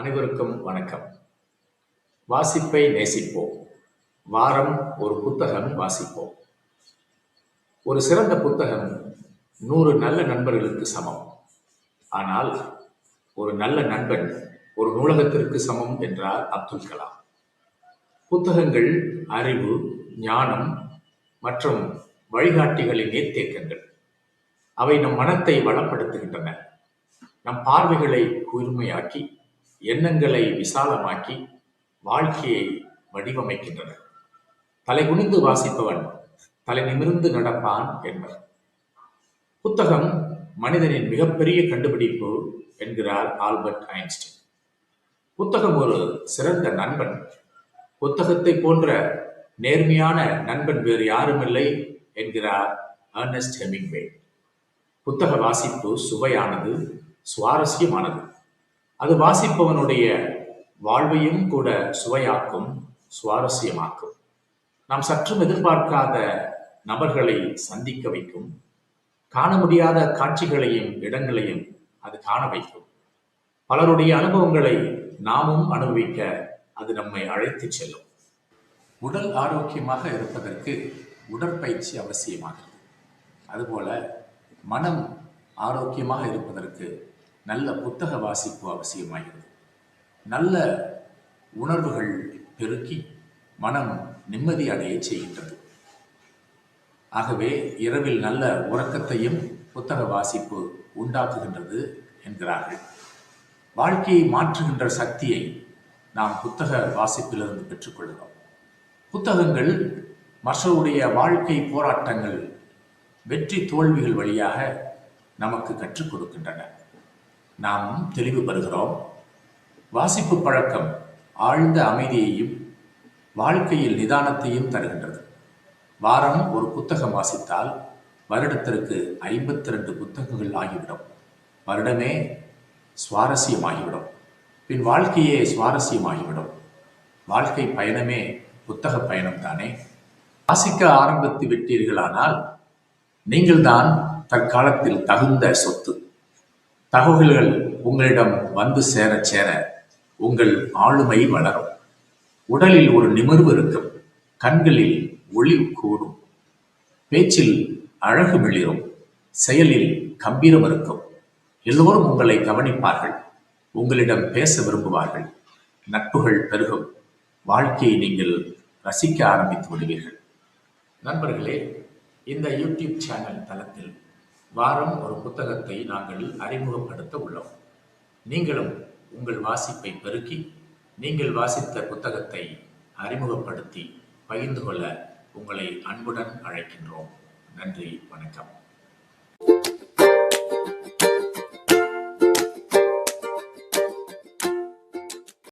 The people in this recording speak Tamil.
அனைவருக்கும் வணக்கம். வாசிப்பை நேசிப்போம். வாரம் ஒரு புத்தகம் வாசிப்போம். ஒரு சிறந்த புத்தகம் 100 நல்ல நண்பர்களுக்கு சமம். ஆனால் ஒரு நல்ல நண்பன் ஒரு நூலகத்திற்கு சமம் என்றார் அப்துல் கலாம். புத்தகங்கள் அறிவு, ஞானம் மற்றும் வழிகாட்டிகளின் நீர்த்தேக்கங்கள். அவை நம் மனத்தை வளப்படுத்துகின்றன. நம் பார்வைகளை கூர்மையாக்கி, எண்ணங்களை விசாலமாக்கி, வாழ்க்கையை வடிவமைக்கின்றன. தலை குனிந்து வாசிப்பவன் தலை நிமிர்ந்து நடப்பான் என்பர். புத்தகம் மனிதனின் மிகப்பெரிய கண்டுபிடிப்பு என்கிறார் ஆல்பர்ட் ஐன்ஸ்டீன். புத்தகம் ஒரு சிறந்த நண்பன். புத்தகத்தை போன்ற நேர்மையான நண்பன் வேறு யாருமில்லை என்கிறார் அர்னஸ்ட் ஹெமிங்வே. புத்தக வாசிப்பு சுவையானது, சுவாரஸ்யமானது. அது வாசிப்பவனுடைய வாழ்வையும் கூட சுவையாக்கும், சுவாரஸ்யமாக்கும். நாம் சற்றும் எதிர்பார்க்காத நபர்களை சந்திக்க வைக்கும். காண முடியாத காட்சிகளையும் இடங்களையும் அது காண வைக்கும். பலருடைய அனுபவங்களை நாமும் அனுபவிக்க அது நம்மை அழைத்துச் செல்லும். உடல் ஆரோக்கியமாக இருப்பதற்கு உடற்பயிற்சி அவசியமாகிறது. அதுபோல மனம் ஆரோக்கியமாக இருப்பதற்கு நல்ல புத்தக வாசிப்பு அவசியமாகிறது. நல்ல உணர்வுகள் பெருக்கி மனம் நிம்மதி அடைய செய்கின்றது. ஆகவே இரவில் நல்ல உறக்கத்தையும் புத்தக வாசிப்பு உண்டாக்குகின்றது என்கிறார்கள். வாழ்க்கையை மாற்றுகின்ற சக்தியை நாம் புத்தக வாசிப்பிலிருந்து பெற்றுக்கொள்கிறோம். புத்தகங்கள் மற்றவருடைய வாழ்க்கை போராட்டங்கள், வெற்றி தோல்விகள் வழியாக நமக்கு கற்றுக் கொடுக்கின்றன. நாம் தெளிவு பெறுகிறோம். வாசிப்பு பழக்கம் ஆழ்ந்த அமைதியையும் வாழ்க்கையில் நிதானத்தையும் தருகின்றது. வாரம் ஒரு புத்தகம் வாசித்தால் வருடத்திற்கு 52 புத்தகங்கள் ஆகிவிடும். வருடமே சுவாரஸ்யமாகிவிடும். பின் வாழ்க்கையே சுவாரஸ்யமாகிவிடும். வாழ்க்கை பயணமே புத்தக பயணம் தானே. வாசிக்க ஆரம்பித்து விட்டீர்களானால் நீங்கள்தான் தற்காலத்தில் தகுந்த சொத்து. தகவல்கள் உங்களிடம் வந்து சேர சேர உங்கள் ஆளுமை வளரும். உடலில் ஒரு நிமிர்வு இருக்கும். கண்களில் ஒளி கூடும். பேச்சில் அழகு மிளிரும். செயலில் கம்பீரம் இருக்கும். எல்லோரும் உங்களை கவனிப்பார்கள். உங்களிடம் பேச விரும்புவார்கள். நட்புகள் பெருகும். வாழ்க்கையை நீங்கள் ரசிக்க ஆரம்பித்து விடுவீர்கள். நண்பர்களே, இந்த யூடியூப் சேனல் தளத்தில் வாரம் ஒரு புத்தகத்தை நாங்கள் அறிமுகப்படுத்த உள்ளோம். நீங்களும் உங்கள் வாசிப்பை பெருக்கி நீங்கள் வாசித்த புத்தகத்தை அறிமுகப்படுத்தி பகிர்ந்து கொள்ள உங்களை அன்புடன் அழைக்கின்றோம். நன்றி, வணக்கம்.